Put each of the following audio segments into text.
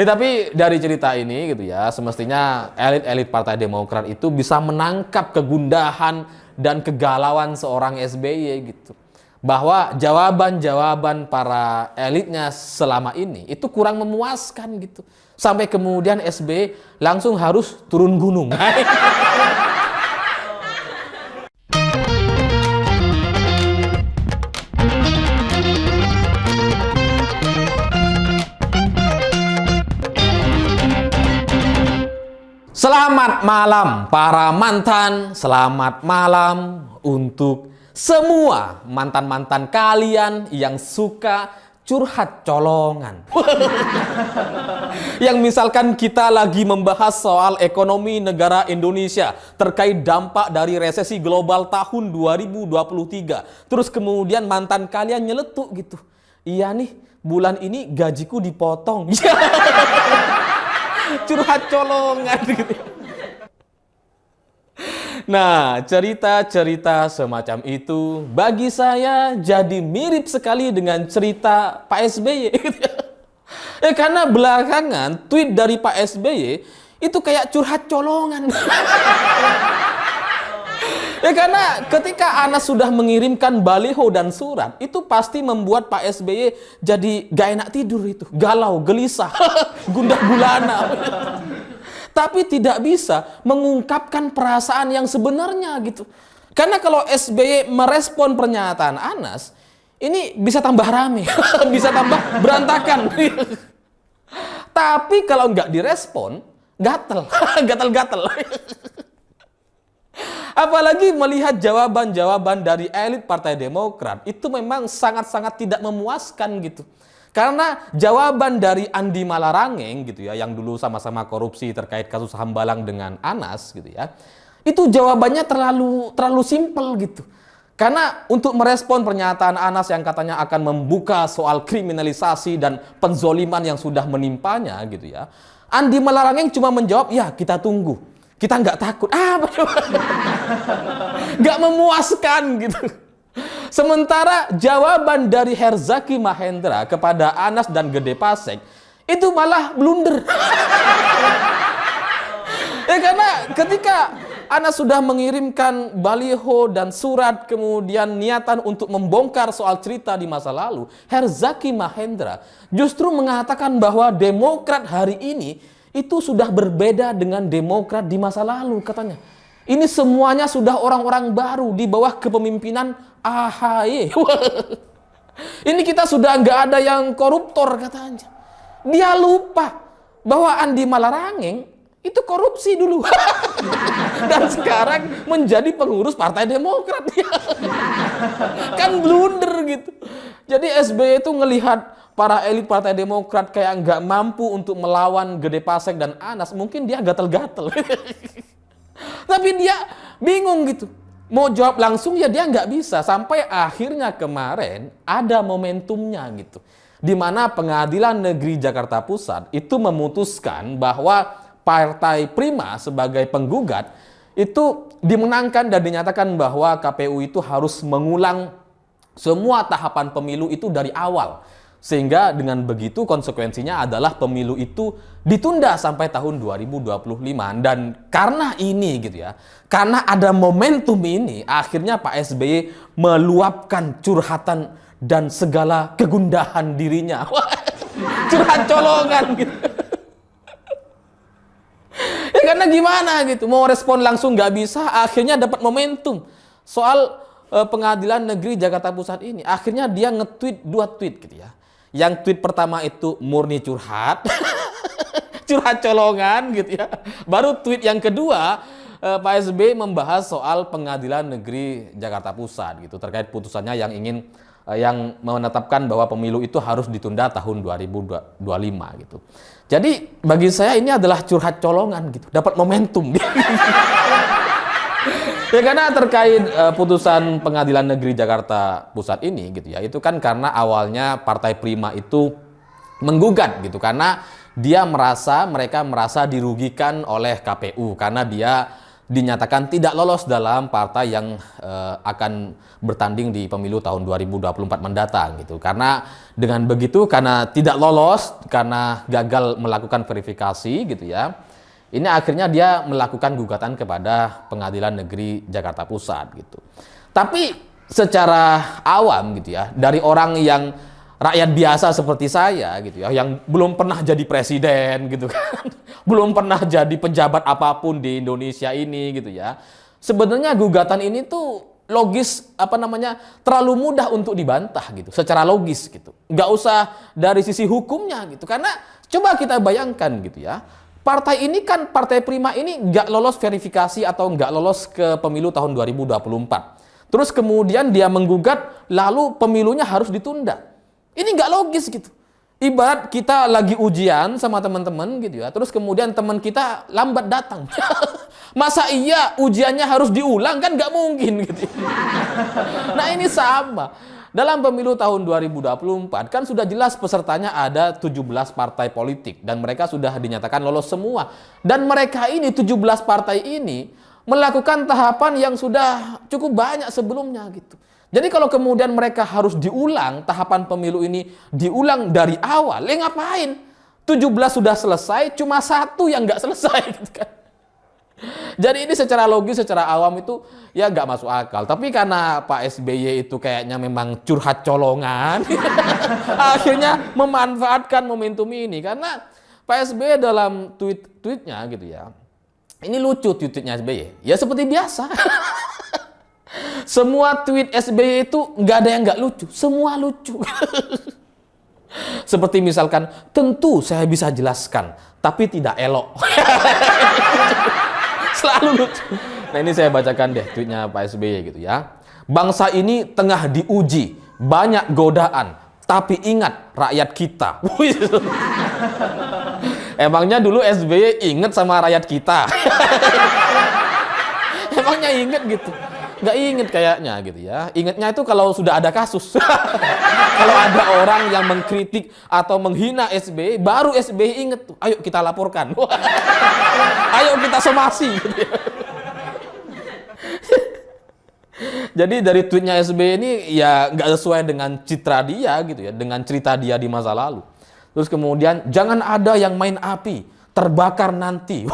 Tapi dari cerita ini gitu ya, semestinya elit-elit Partai Demokrat itu bisa menangkap kegundahan dan kegalauan seorang SBY gitu. Bahwa jawaban-jawaban para elitnya selama ini itu kurang memuaskan gitu. Sampai kemudian SBY langsung harus turun gunung. Selamat malam para mantan, selamat malam untuk semua mantan-mantan kalian yang suka curhat colongan. Yang misalkan kita lagi membahas soal ekonomi negara Indonesia terkait dampak dari resesi global tahun 2023. Terus kemudian mantan kalian nyeletuk gitu. Iya nih, bulan ini gajiku dipotong. Curhat colongan gitu. Nah, cerita-cerita semacam itu bagi saya jadi mirip sekali dengan cerita Pak SBY. Karena belakangan tweet dari Pak SBY itu kayak curhat colongan. Karena ketika Anas sudah mengirimkan baliho dan surat, itu pasti membuat Pak SBY jadi gak enak tidur itu. Galau, gelisah, gundah gulana. Tapi tidak bisa mengungkapkan perasaan yang sebenarnya gitu. Karena kalau SBY merespon pernyataan Anas, ini bisa tambah rame, bisa tambah berantakan. Tapi kalau nggak direspon, gatel, gatel-gatel. Apalagi melihat jawaban-jawaban dari elit Partai Demokrat itu memang sangat-sangat tidak memuaskan gitu. Karena jawaban dari Andi Malarangeng gitu ya, yang dulu sama-sama korupsi terkait kasus Hambalang dengan Anas gitu ya, itu jawabannya terlalu simpel gitu. Karena untuk merespon pernyataan Anas yang katanya akan membuka soal kriminalisasi dan penzoliman yang sudah menimpanya gitu ya, Andi Malarangeng cuma menjawab, ya kita tunggu. Kita nggak takut. Nggak memuaskan gitu. Sementara jawaban dari Herzaki Mahendra kepada Anas dan Gede Pasek itu malah blunder. Karena ketika Anas sudah mengirimkan baliho dan surat kemudian niatan untuk membongkar soal cerita di masa lalu, Herzaki Mahendra justru mengatakan bahwa Demokrat hari ini itu sudah berbeda dengan Demokrat di masa lalu katanya. Ini semuanya sudah orang-orang baru di bawah kepemimpinan AHY. Ini kita sudah nggak ada yang koruptor katanya. Dia lupa bahwa Andi Malarangeng itu korupsi dulu. Dan sekarang menjadi pengurus Partai Demokrat. Kan blunder gitu. Jadi SBY itu ngelihat para elit Partai Demokrat kayak nggak mampu untuk melawan Gede Pasek dan Anas. Mungkin dia gatel-gatel. Tapi dia bingung gitu. Mau jawab langsung ya dia nggak bisa. Sampai akhirnya kemarin ada momentumnya gitu. Di mana Pengadilan Negeri Jakarta Pusat itu memutuskan bahwa Partai Prima sebagai penggugat itu dimenangkan dan dinyatakan bahwa KPU itu harus mengulang semua tahapan pemilu itu dari awal. Sehingga dengan begitu konsekuensinya adalah pemilu itu ditunda sampai tahun 2025. Dan karena ini gitu ya, karena ada momentum ini, akhirnya Pak SBY meluapkan curhatan dan segala kegundahan dirinya. Curhat colongan gitu. Karena gimana gitu, mau respon langsung nggak bisa, akhirnya dapat momentum soal Pengadilan Negeri Jakarta Pusat ini. Akhirnya dia nge-tweet 2 tweet gitu ya. Yang tweet pertama itu murni curhat, curhat colongan gitu ya. Baru tweet yang kedua, Pak SBY membahas soal Pengadilan Negeri Jakarta Pusat gitu terkait putusannya yang menetapkan bahwa pemilu itu harus ditunda tahun 2025 gitu. Jadi bagi saya ini adalah curhat colongan gitu, dapat momentum. Karena terkait putusan Pengadilan Negeri Jakarta Pusat ini gitu ya, itu kan karena awalnya Partai Prima itu menggugat gitu karena mereka merasa dirugikan oleh KPU karena dia dinyatakan tidak lolos dalam partai yang akan bertanding di pemilu tahun 2024 mendatang gitu. Karena dengan begitu, karena tidak lolos, karena gagal melakukan verifikasi gitu ya, ini akhirnya dia melakukan gugatan kepada Pengadilan Negeri Jakarta Pusat gitu. Tapi secara awam gitu ya, dari orang yang rakyat biasa seperti saya gitu ya, yang belum pernah jadi presiden gitu kan, belum pernah jadi pejabat apapun di Indonesia ini gitu ya. Sebenarnya gugatan ini tuh logis, terlalu mudah untuk dibantah gitu, secara logis gitu. Nggak usah dari sisi hukumnya gitu, karena coba kita bayangkan gitu ya, partai ini kan, Partai Prima ini nggak lolos verifikasi atau nggak lolos ke pemilu tahun 2024. Terus kemudian dia menggugat, lalu pemilunya harus ditunda. Ini nggak logis gitu. Ibarat kita lagi ujian sama teman-teman gitu ya, terus kemudian teman kita lambat datang. Masa iya ujiannya harus diulang? Kan nggak mungkin gitu. Nah ini sama. Dalam pemilu tahun 2024 kan sudah jelas pesertanya ada 17 partai politik dan mereka sudah dinyatakan lolos semua. Dan mereka ini 17 partai ini melakukan tahapan yang sudah cukup banyak sebelumnya gitu. Jadi kalau kemudian mereka harus diulang, tahapan pemilu ini diulang dari awal, ngapain? 17 sudah selesai, cuma satu yang nggak selesai gitu kan. Jadi ini secara logis, secara awam itu ya nggak masuk akal. Tapi karena Pak SBY itu kayaknya memang curhat colongan, akhirnya memanfaatkan momentum ini. Karena Pak SBY dalam tweet-tweetnya gitu ya, ini lucu tweetnya SBY. Ya seperti biasa. Semua tweet SBY itu nggak ada yang nggak lucu, semua lucu. Seperti misalkan, tentu saya bisa jelaskan, tapi tidak elok. Selalu lucu. Nah ini saya bacakan deh tweetnya Pak SBY gitu ya. Bangsa ini tengah diuji, banyak godaan, tapi ingat rakyat kita. Emangnya dulu SBY inget sama rakyat kita? Emangnya inget gitu? Nggak inget kayaknya gitu ya. Ingetnya itu kalau sudah ada kasus. Kalau ada orang yang mengkritik atau menghina SBY, baru SBY inget tuh. Ayo kita laporkan. Ayo kita somasi. Gitu ya. Jadi dari tweetnya SBY ini ya nggak sesuai dengan citra dia gitu ya, dengan cerita dia di masa lalu. Terus kemudian jangan ada yang main api, terbakar nanti.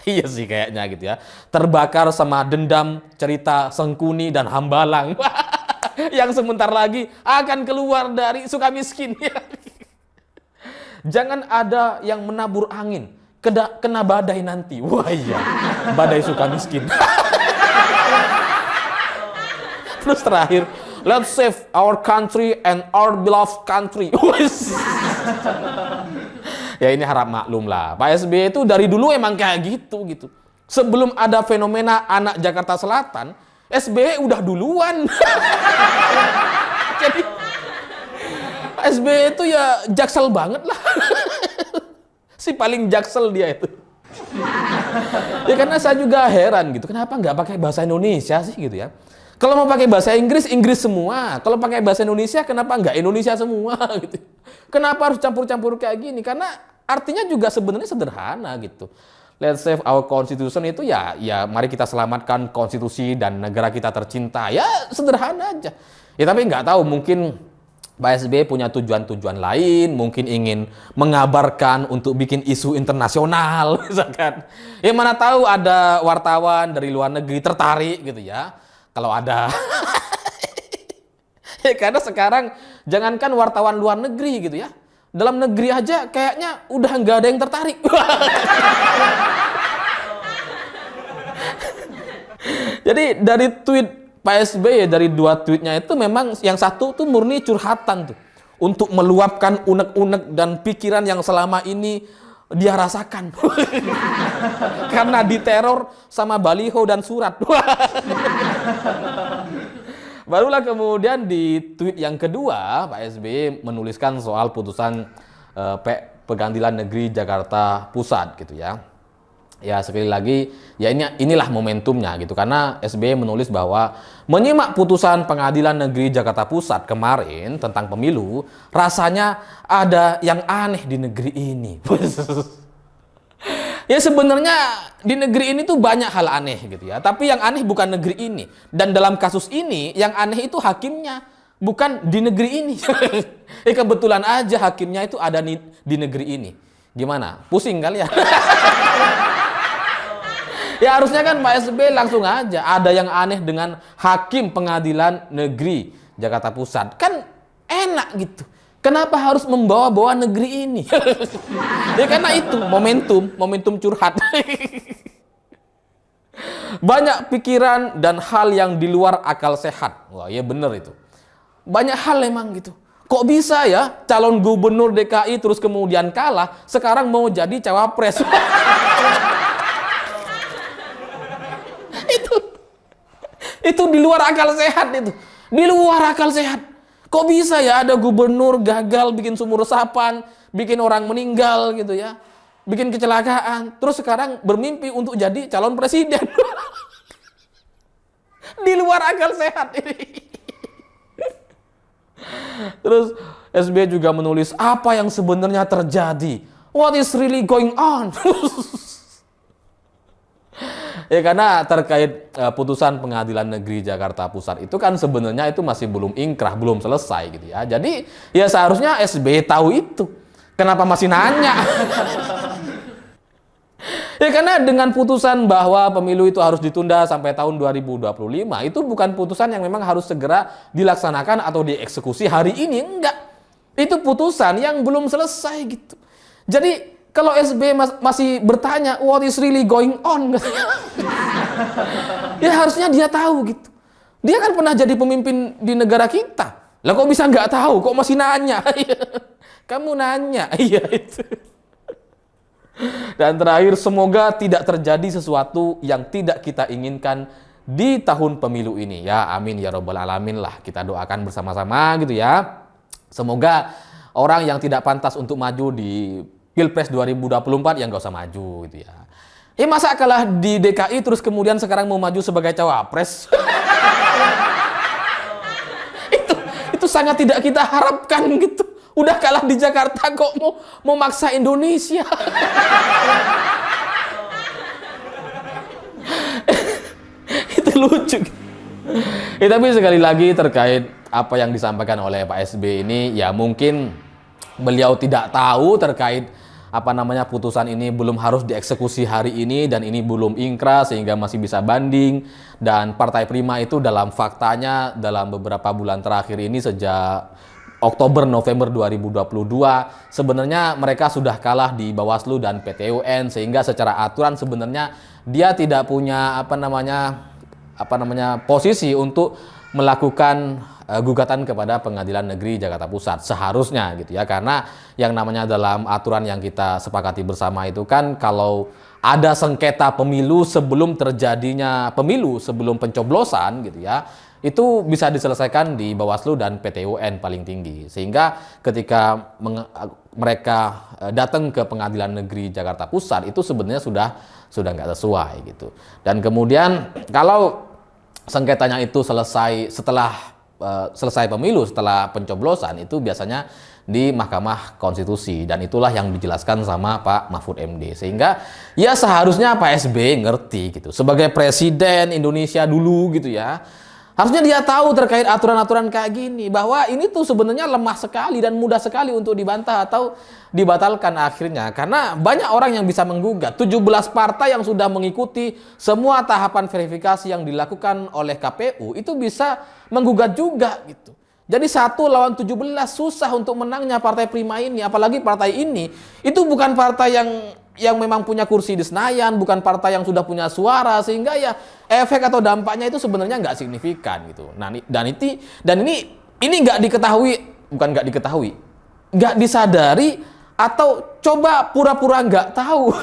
Iya sih kayaknya gitu ya. Terbakar sama dendam, cerita Sengkuni dan Hambalang. Yang sebentar lagi akan keluar dari Sukamiskin. Jangan ada yang menabur angin, kena badai nanti. Wah iya, badai Sukamiskin. Terus terakhir, let's save our country and our beloved country. Ya ini harap maklum lah. Pak SBY itu dari dulu emang kayak gitu. Sebelum ada fenomena anak Jakarta Selatan, SBY udah duluan. Jadi Pak SBY itu ya jaksel banget lah. Si paling jaksel dia itu. Ya karena saya juga heran gitu. Kenapa nggak pakai bahasa Indonesia sih gitu ya? Kalau mau pakai bahasa Inggris, Inggris semua. Kalau pakai bahasa Indonesia, kenapa nggak Indonesia semua gitu? Kenapa harus campur-campur kayak gini? Karena artinya juga sebenarnya sederhana gitu. Let's save our constitution itu ya mari kita selamatkan konstitusi dan negara kita tercinta. Ya sederhana aja. Ya tapi nggak tahu, mungkin Pak SBY punya tujuan-tujuan lain, mungkin ingin mengabarkan untuk bikin isu internasional misalkan. Ya mana tahu ada wartawan dari luar negeri tertarik gitu ya. Kalau ada. Ya karena sekarang jangankan wartawan luar negeri gitu ya, dalam negeri aja kayaknya udah nggak ada yang tertarik. Jadi dari tweet Pak SBY, dari dua tweetnya itu memang yang satu tuh murni curhatan tuh, untuk meluapkan unek-unek dan pikiran yang selama ini dia rasakan. Karena diteror sama baliho dan surat. Barulah kemudian di tweet yang kedua Pak SBY menuliskan soal putusan Pengadilan Negeri Jakarta Pusat gitu ya. Ya sekali lagi ya inilah momentumnya gitu, karena SBY menulis bahwa menyimak putusan Pengadilan Negeri Jakarta Pusat kemarin tentang pemilu, rasanya ada yang aneh di negeri ini. Ya sebenarnya di negeri ini tuh banyak hal aneh gitu ya. Tapi yang aneh bukan negeri ini. Dan dalam kasus ini yang aneh itu hakimnya, bukan di negeri ini. Kebetulan aja hakimnya itu ada di negeri ini. Gimana? Pusing kali ya? Ya harusnya kan Pak SBY langsung aja. Ada yang aneh dengan hakim pengadilan negeri Jakarta Pusat. Kan enak gitu. Kenapa harus membawa-bawa negeri ini? Ya karena itu momentum curhat. Banyak pikiran dan hal yang di luar akal sehat. Wah, ya bener itu. Banyak hal emang gitu. Kok bisa ya calon gubernur DKI terus kemudian kalah, sekarang mau jadi cawapres? Itu di luar akal sehat itu. Di luar akal sehat. Kok bisa ya ada gubernur gagal bikin sumur resapan, bikin orang meninggal gitu ya, bikin kecelakaan, terus sekarang bermimpi untuk jadi calon presiden. Di luar akal sehat ini. Terus SBY juga menulis apa yang sebenarnya terjadi. What is really going on? Ya karena terkait putusan Pengadilan Negeri Jakarta Pusat itu kan sebenarnya itu masih belum ingkrah, belum selesai gitu ya. Jadi ya seharusnya SBY tahu itu. Kenapa masih nanya? Ya karena dengan putusan bahwa pemilu itu harus ditunda sampai tahun 2025, itu bukan putusan yang memang harus segera dilaksanakan atau dieksekusi hari ini, enggak. Itu putusan yang belum selesai gitu. Jadi kalau SBY masih bertanya, what is really going on? Ya harusnya dia tahu gitu. Dia kan pernah jadi pemimpin di negara kita. Lah kok bisa nggak tahu? Kok masih nanya? Kamu nanya. Iya itu. Dan terakhir, semoga tidak terjadi sesuatu yang tidak kita inginkan di tahun pemilu ini. Ya amin ya robbal alamin lah. Kita doakan bersama-sama gitu ya. Semoga orang yang tidak pantas untuk maju di Pilpres 2024 yang gak usah maju gitu ya. Ya masa kalah di DKI terus kemudian sekarang mau maju sebagai cawapres? itu sangat tidak kita harapkan gitu. Udah kalah di Jakarta kok mau maksa Indonesia. Itu lucu. Ya, tapi sekali lagi terkait apa yang disampaikan oleh Pak SBY ini, ya mungkin beliau tidak tahu terkait putusan ini belum harus dieksekusi hari ini dan ini belum ingkrah sehingga masih bisa banding. Dan Partai Prima itu dalam faktanya dalam beberapa bulan terakhir ini sejak Oktober November 2022 sebenarnya mereka sudah kalah di Bawaslu dan PT UN, sehingga secara aturan sebenarnya dia tidak punya posisi untuk melakukan gugatan kepada Pengadilan Negeri Jakarta Pusat seharusnya gitu ya, karena yang namanya dalam aturan yang kita sepakati bersama itu kan kalau ada sengketa pemilu sebelum terjadinya pemilu, sebelum pencoblosan gitu ya, itu bisa diselesaikan di Bawaslu dan PT UN paling tinggi, sehingga ketika mereka datang ke Pengadilan Negeri Jakarta Pusat itu sebenarnya sudah nggak sesuai gitu. Dan kemudian kalau sengketanya itu selesai setelah selesai pemilu, setelah pencoblosan, itu biasanya di Mahkamah Konstitusi, dan itulah yang dijelaskan sama Pak Mahfud MD. Sehingga ya seharusnya Pak SBY ngerti gitu, sebagai presiden Indonesia dulu gitu ya, harusnya dia tahu terkait aturan-aturan kayak gini, bahwa ini tuh sebenarnya lemah sekali dan mudah sekali untuk dibantah atau dibatalkan akhirnya. Karena banyak orang yang bisa menggugat. 17 partai yang sudah mengikuti semua tahapan verifikasi yang dilakukan oleh KPU itu bisa menggugat juga gitu. Jadi 1 lawan 17 susah untuk menangnya Partai Prima ini. Apalagi partai ini itu bukan partai yang memang punya kursi di Senayan, bukan partai yang sudah punya suara, sehingga ya efek atau dampaknya itu sebenarnya nggak signifikan gitu. Nah, dan ini nggak diketahui, bukan nggak diketahui, nggak disadari atau coba pura-pura nggak tahu.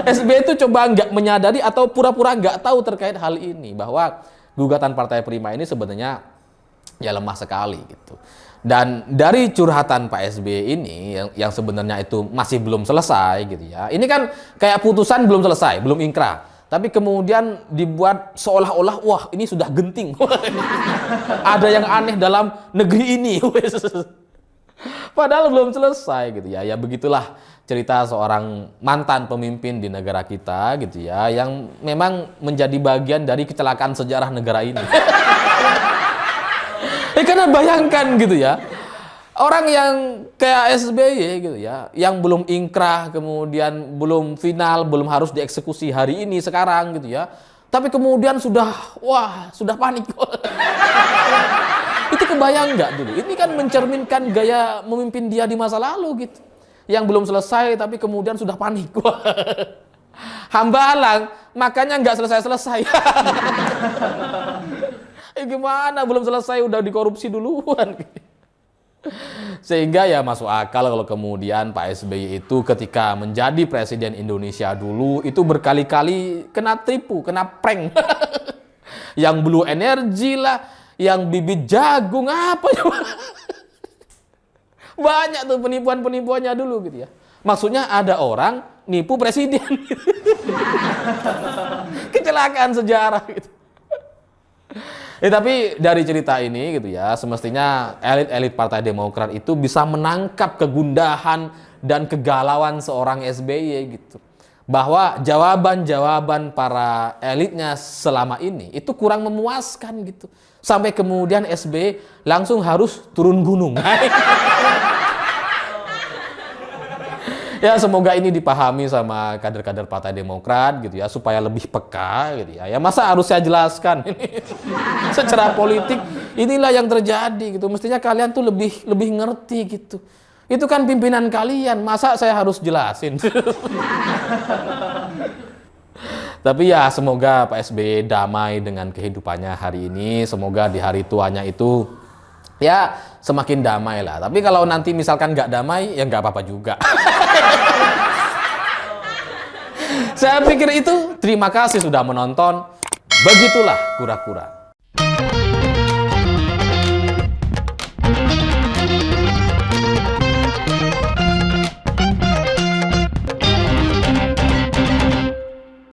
SBY itu coba nggak menyadari atau pura-pura nggak tahu terkait hal ini, bahwa gugatan Partai Prima ini sebenarnya ya lemah sekali gitu. Dan dari curhatan Pak SBY ini yang sebenarnya itu masih belum selesai gitu ya. Ini kan kayak putusan belum selesai, belum ingkrah. Tapi kemudian dibuat seolah-olah wah ini sudah genting. Ada yang aneh dalam negeri ini. Padahal belum selesai gitu ya. Ya begitulah cerita seorang mantan pemimpin di negara kita gitu ya, yang memang menjadi bagian dari kecelakaan sejarah negara ini. Karena bayangkan gitu ya, orang yang kayak SBY gitu ya, yang belum ingkrah, kemudian belum final, belum harus dieksekusi hari ini sekarang gitu ya, tapi kemudian sudah panik. Itu kebayang nggak dulu? Ini kan mencerminkan gaya memimpin dia di masa lalu gitu. Yang belum selesai tapi kemudian sudah panik. Hambalang, makanya nggak selesai-selesai. Gimana belum selesai udah dikorupsi duluan. Sehingga ya masuk akal kalau kemudian Pak SBY itu ketika menjadi presiden Indonesia dulu itu berkali-kali kena tipu, kena prank. Yang Blue Energy lah, yang bibit jagung apa ya. Banyak tuh penipuan-penipuannya dulu gitu ya. Maksudnya ada orang nipu presiden. Kecelakaan sejarah gitu. Tapi dari cerita ini gitu ya, semestinya elit-elit Partai Demokrat itu bisa menangkap kegundahan dan kegalauan seorang SBY gitu. Bahwa jawaban-jawaban para elitnya selama ini itu kurang memuaskan gitu. Sampai kemudian SBY langsung harus turun gunung. Ya semoga ini dipahami sama kader-kader Partai Demokrat gitu ya, supaya lebih peka gitu ya. Ya masa harus saya jelaskan ini secara politik inilah yang terjadi gitu. Mestinya kalian tuh lebih ngerti gitu. Itu kan pimpinan kalian, masa saya harus jelasin? Tapi ya semoga Pak SBY damai dengan kehidupannya hari ini. Semoga di hari tuanya itu ya semakin damai lah. Tapi kalau nanti misalkan nggak damai, ya nggak apa-apa juga. Saya pikir itu. Terima kasih sudah menonton. Begitulah kura-kura.